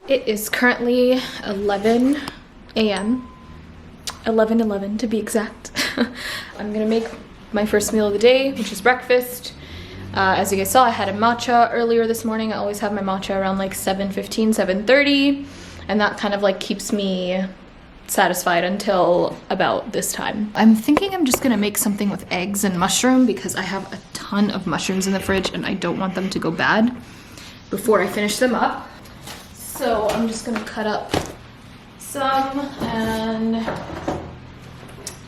It is currently 11 a.m. 11:11 to be exact. I'm gonna make my first meal of the day, which is breakfast. As you guys saw, I had a matcha earlier this morning. I always have my matcha around like 7:15, 7:30, and that kind of like keeps me satisfied until about this time. I'm thinking I'm just gonna make something with eggs and mushroom because I have a ton of mushrooms in the fridge and I don't want them to go bad before I finish them up. So I'm just gonna cut up some and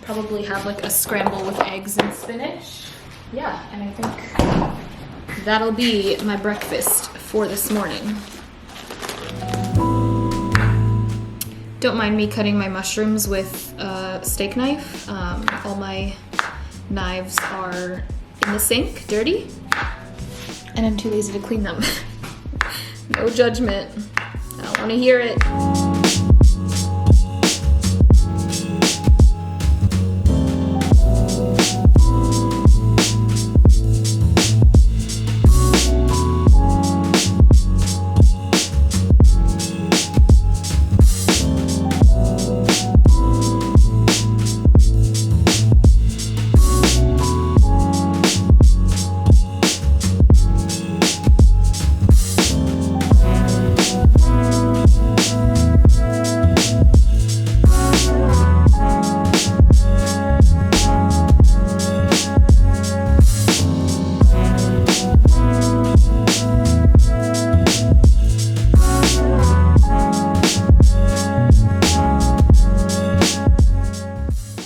probably have like a scramble with eggs and spinach. Yeah, and I think that'll be my breakfast for this morning. Don't mind me cutting my mushrooms with a steak knife. All my knives are in the sink, dirty, and I'm too lazy to clean them. No judgment. I don't want to hear it.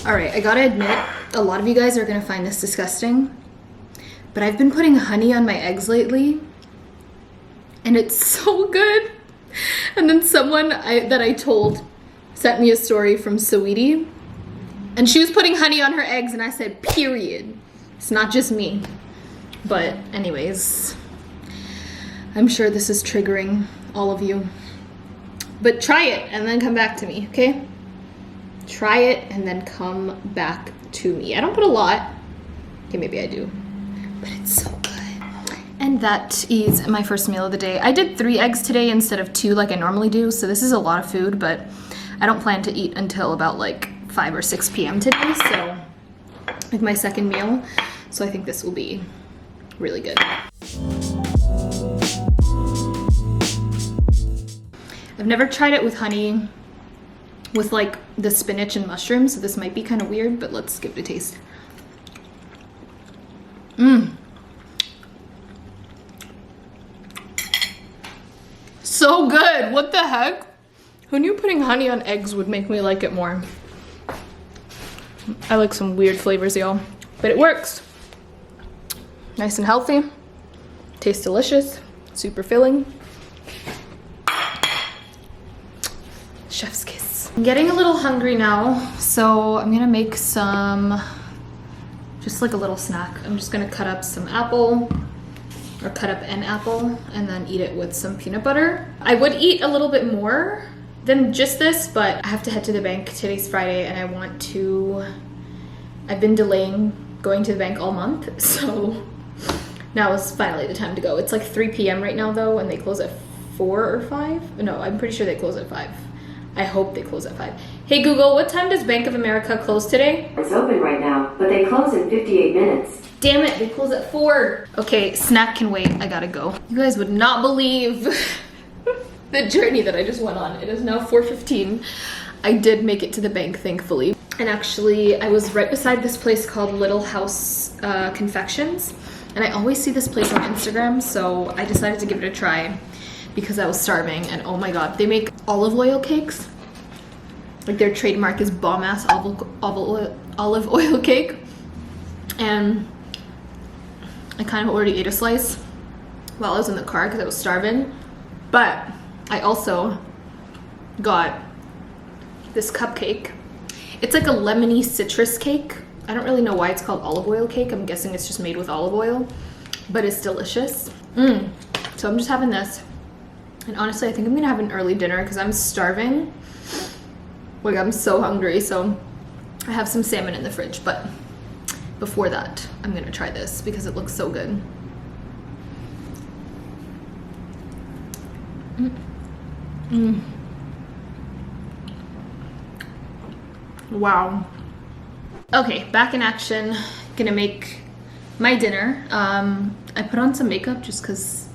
Alright, I gotta admit, a lot of you guys are gonna find this disgusting, but I've been putting honey on my eggs lately, and it's so good. And then someone that I told sent me a story from Saweetie, and she was putting honey on her eggs, and I said, period. It's not just me. But anyways, I'm sure this is triggering all of you. But try it, and then come back to me, okay? Try it and then come back to me. I don't put a lot. Okay, maybe I do. But it's so good. And that is my first meal of the day. I did 3 eggs today instead of 2 like I normally do. So this is a lot of food, but I don't plan to eat until about like 5 or 6 p.m. today. So like my second meal. So I think this will be really good. I've never tried it with honey, with like the spinach and mushrooms, so this might be kind of weird, but let's give it a taste. So good. What the heck? Who knew putting honey on eggs would make me like it more? I like some weird flavors, y'all, but it works. Nice and healthy, tastes delicious, super filling. Chef's kiss. I'm getting a little hungry now, so I'm gonna make some, just like a little snack. I'm just gonna cut up some apple, or cut up an apple, and then eat it with some peanut butter. I would eat a little bit more than just this, but I have to head to the bank. Today's Friday, and I've been delaying going to the bank all month, so now is finally the time to go. It's like 3 p.m. right now though, and they close at 4 or 5? No, I'm pretty sure they close at 5. I hope they close at 5. Hey Google, what time does Bank of America close today? It's open right now, but they close in 58 minutes. Damn it, they close at 4. Okay, snack can wait, I gotta go. You guys would not believe the journey that I just went on. It is now 4:15. I did make it to the bank, thankfully. And actually, I was right beside this place called Little House Confections. And I always see this place on Instagram, so I decided to give it a try because I was starving, and oh my god, they make olive oil cakes. Like their trademark is bomb-ass olive oil cake. And I kind of already ate a slice while I was in the car because I was starving. But I also got this cupcake. It's like a lemony citrus cake. I don't really know why it's called olive oil cake. I'm guessing it's just made with olive oil, but it's delicious. So I'm just having this. And honestly, I think I'm gonna have an early dinner because I'm starving. Like, I'm so hungry, so I have some salmon in the fridge, but before that, I'm gonna try this because it looks so good. Wow. Okay, back in action. Gonna make my dinner. I put on some makeup just because,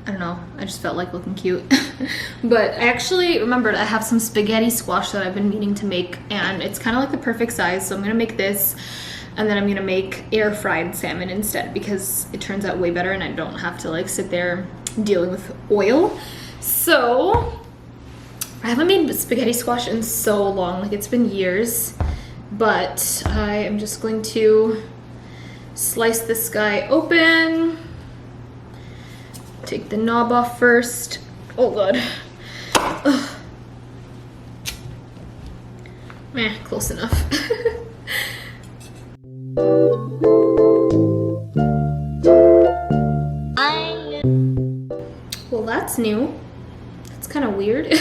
I don't know, I just felt like looking cute. But I actually remembered I have some spaghetti squash that I've been meaning to make, and it's kind of like the perfect size, so I'm gonna make this, and then I'm gonna make air fried salmon instead because it turns out way better and I don't have to like sit there dealing with oil. So I haven't made spaghetti squash in so long, like it's been years, but I am just going to slice this guy open. Take the knob off first. Oh god. Ugh. Meh, close enough. Well, that's new. That's kind of weird.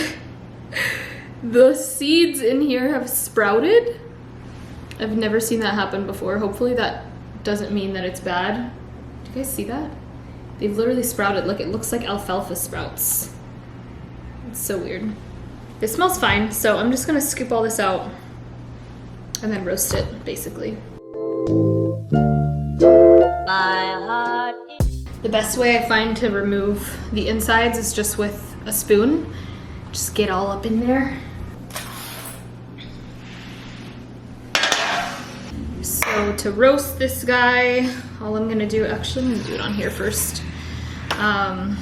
The seeds in here have sprouted. I've never seen that happen before. Hopefully that doesn't mean that it's bad. Do you guys see that? They've literally sprouted. Look, it looks like alfalfa sprouts. It's so weird. It smells fine, so I'm just gonna scoop all this out and then roast it, basically. The best way I find to remove the insides is just with a spoon. Just get all up in there. So to roast this guy, all I'm gonna do, actually I'm gonna do it on here first. I'm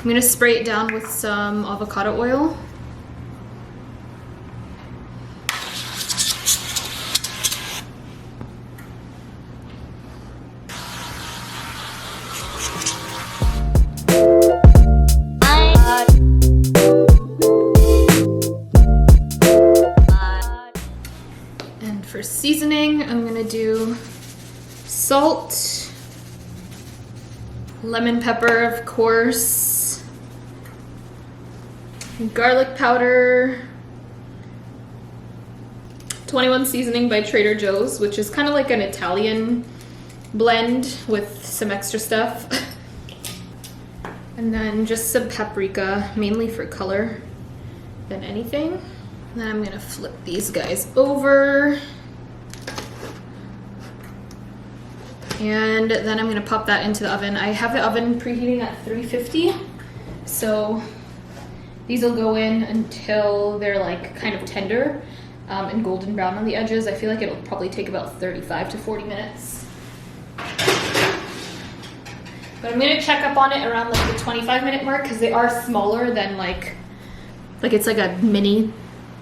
gonna spray it down with some avocado oil. And for seasoning, I'm gonna do salt, lemon pepper, of course, garlic powder, 21 seasoning by Trader Joe's, which is kind of like an Italian blend with some extra stuff. And then just some paprika, mainly for color than anything. And then I'm gonna flip these guys over. And then I'm gonna pop that into the oven. I have the oven preheating at 350. So these will go in until they're like kind of tender and golden brown on the edges. I feel like it'll probably take about 35 to 40 minutes. But I'm gonna check up on it around like the 25-minute mark because they are smaller than like it's like a mini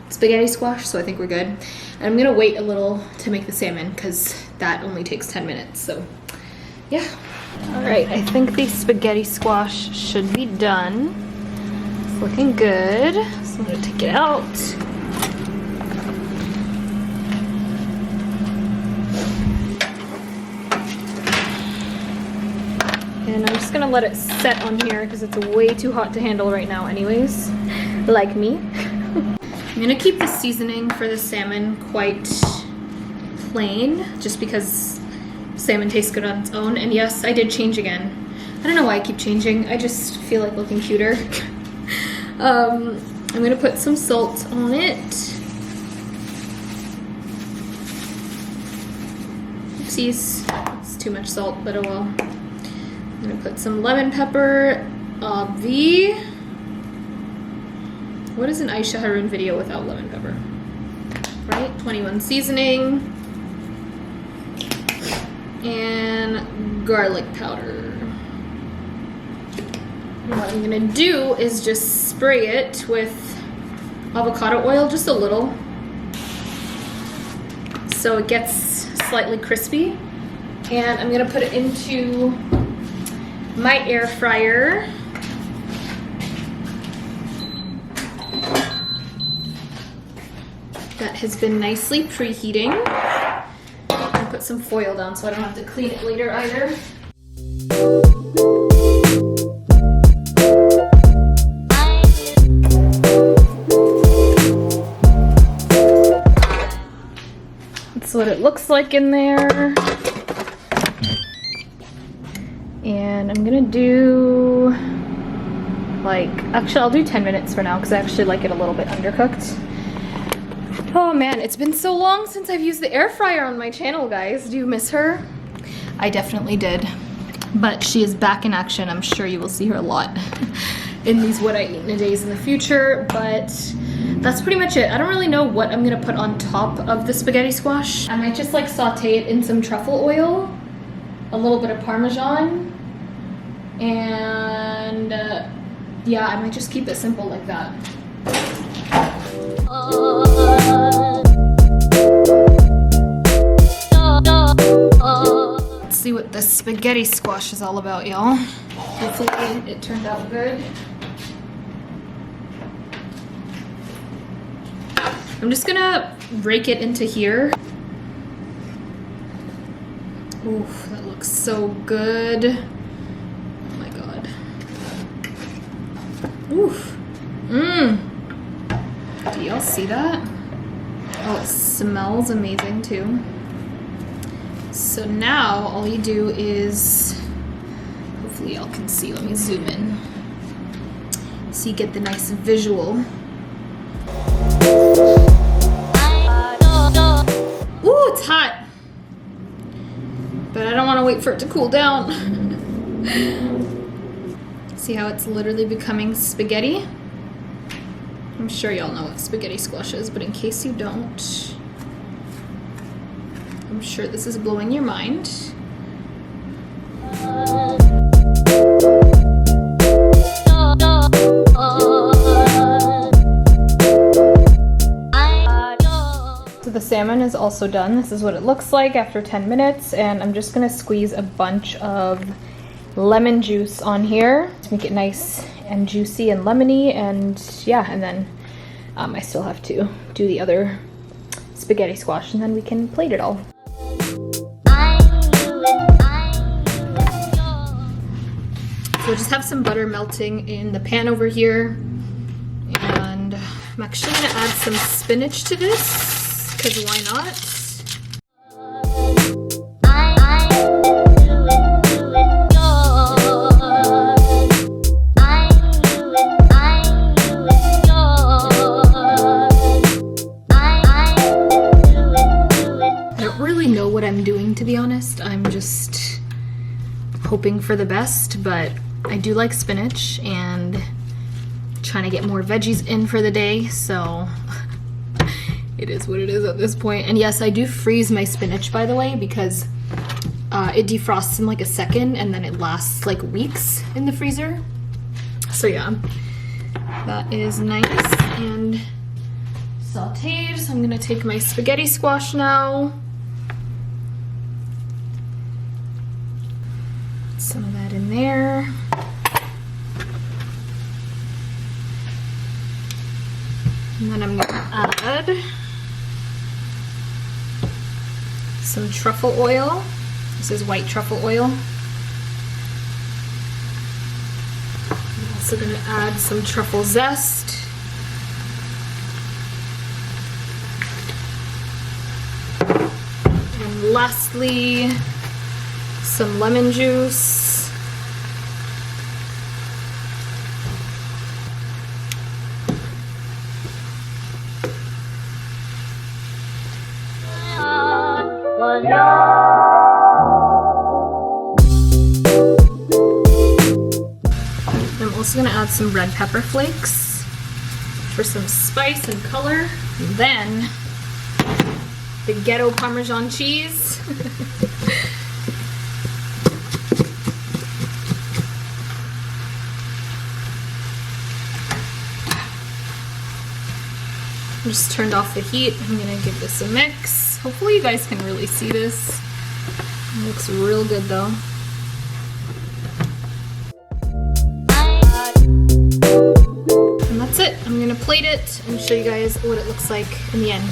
spaghetti squash, so I think we're good. And I'm gonna wait a little to make the salmon because that only takes 10 minutes, so yeah. All right, I think the spaghetti squash should be done. It's looking good, so I'm gonna take it out. And I'm just gonna let it set on here because it's way too hot to handle right now anyways, like me. I'm gonna keep the seasoning for the salmon quite plain, just because salmon tastes good on its own. And yes, I did change again. I don't know why I keep changing, I just feel like looking cuter. I'm gonna put some salt on it. Oopsies, it's too much salt, but oh well. I'm gonna put some lemon pepper. What is an Aysha Harun video without lemon pepper? Right? 21 seasoning. And garlic powder. And what I'm gonna do is just spray it with avocado oil, just a little, so it gets slightly crispy. And I'm gonna put it into my air fryer. That has been nicely preheating. I'll put some foil down so I don't have to clean it later either. That's what it looks like in there. And I'm gonna do like, actually I'll do 10 minutes for now because I actually like it a little bit undercooked. Oh man, it's been so long since I've used the air fryer on my channel, guys. Do you miss her? I definitely did. But she is back in action. I'm sure you will see her a lot in these What I Eat in a Days in the future, but that's pretty much it. I don't really know what I'm gonna put on top of the spaghetti squash. I might just like saute it in some truffle oil, a little bit of Parmesan, and yeah, I might just keep it simple like that. Let's see what the spaghetti squash is all about, y'all. Hopefully it turned out good. I'm just gonna rake it into here. Oof, that looks so good. Oh my god. Oof. Mmm. Do y'all see that? Oh, it smells amazing too. So now all you do is, hopefully y'all can see, let me zoom in so you get the nice visual. Ooh, it's hot. But I don't want to wait for it to cool down. See how it's literally becoming spaghetti? I'm sure y'all know what spaghetti squash is, but in case you don't, I'm sure this is blowing your mind. So the salmon is also done. This is what it looks like after 10 minutes, and I'm just gonna squeeze a bunch of lemon juice on here to make it nice and juicy and lemony, and yeah, and then I still have to do the other spaghetti squash and then we can plate it all. So just have some butter melting in the pan over here, and I'm actually gonna add some spinach to this because why not? To be honest, I'm just hoping for the best, but I do like spinach and trying to get more veggies in for the day, so it is what it is at this point. And yes, I do freeze my spinach, by the way, because it defrosts in like a second and then it lasts like weeks in the freezer. So yeah, that is nice and sauteed. So I'm gonna take my spaghetti squash now. Some of that in there. And then I'm gonna add some truffle oil. This is white truffle oil. I'm also gonna add some truffle zest. And lastly, some lemon juice. I'm also going to add some red pepper flakes for some spice and color. And then the ghetto Parmesan cheese. I just turned off the heat. I'm gonna give this a mix. Hopefully you guys can really see this. It looks real good though. And that's it. I'm gonna plate it and show you guys what it looks like in the end.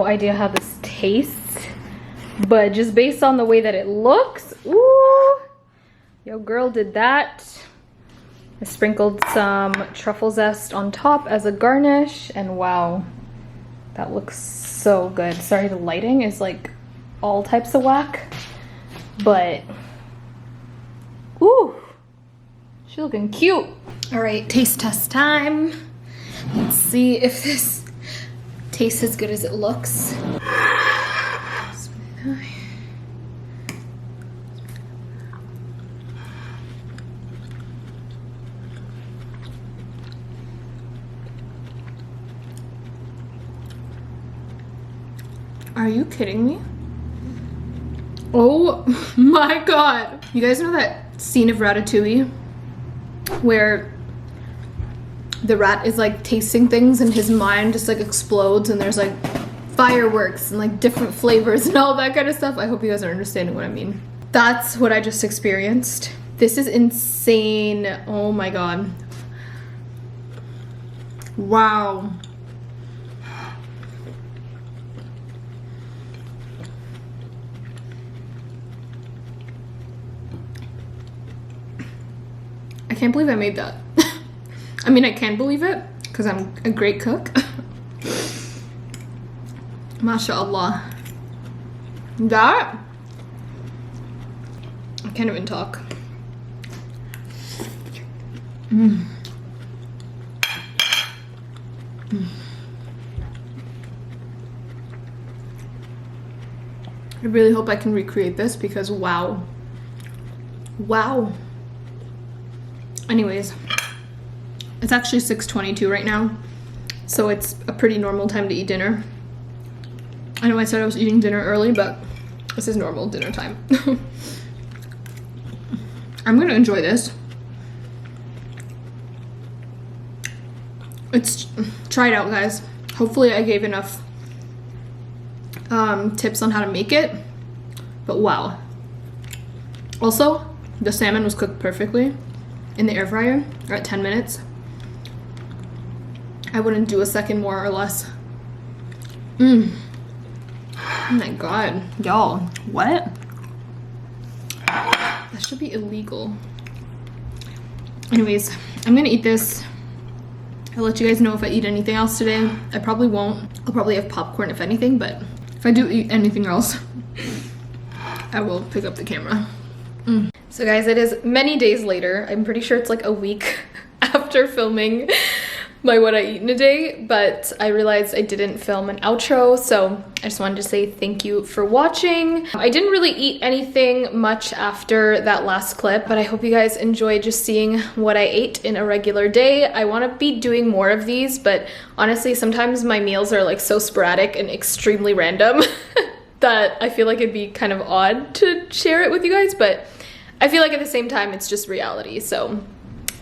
Idea how this tastes, but just based on the way that it looks, ooh, yo girl did that. I sprinkled some truffle zest on top as a garnish, and wow, that looks so good. Sorry, the lighting is like all types of whack, but ooh, she's looking cute. All right, taste test time. Let's see if this tastes as good as it looks. Are you kidding me? Oh my god. You guys know that scene of Ratatouille where the rat is like tasting things and his mind just like explodes and there's like fireworks and like different flavors and all that kind of stuff? I hope you guys are understanding what I mean. That's what I just experienced. This is insane. Oh my god. Wow. I can't believe I made that. I mean, I can believe it because I'm a great cook. MashaAllah. That, I can't even talk. Mm. Mm. I really hope I can recreate this because wow. Wow. Anyways, it's actually 6:22 right now, so it's a pretty normal time to eat dinner. I know I said I was eating dinner early, but this is normal dinner time. I'm gonna enjoy this. Try it out, guys. Hopefully I gave enough tips on how to make it, but wow. Also, the salmon was cooked perfectly in the air fryer at 10 minutes. I wouldn't do a second more or less. Oh my god, y'all, what? That should be illegal. Anyways, I'm gonna eat this. I'll let you guys know if I eat anything else today. I probably won't. I'll probably have popcorn if anything, but if I do eat anything else, I will pick up the camera. So guys, it is many days later. I'm pretty sure it's like a week after filming my what I eat in a day, but I realized I didn't film an outro, so I just wanted to say thank you for watching. I didn't really eat anything much after that last clip, but I hope you guys enjoyed just seeing what I ate in a regular day. I want to be doing more of these, but honestly, sometimes my meals are like so sporadic and extremely random that I feel like it'd be kind of odd to share it with you guys, but I feel like at the same time, it's just reality. So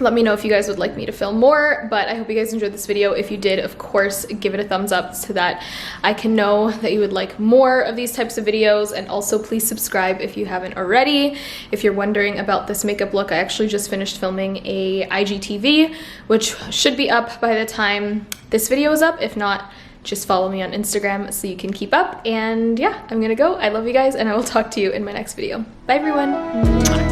let me know if you guys would like me to film more, but I hope you guys enjoyed this video. If you did, of course, give it a thumbs up so that I can know that you would like more of these types of videos. And also please subscribe if you haven't already. If you're wondering about this makeup look, I actually just finished filming a IGTV, which should be up by the time this video is up. If not, just follow me on Instagram so you can keep up. And yeah, I'm gonna go. I love you guys, and I will talk to you in my next video. Bye everyone.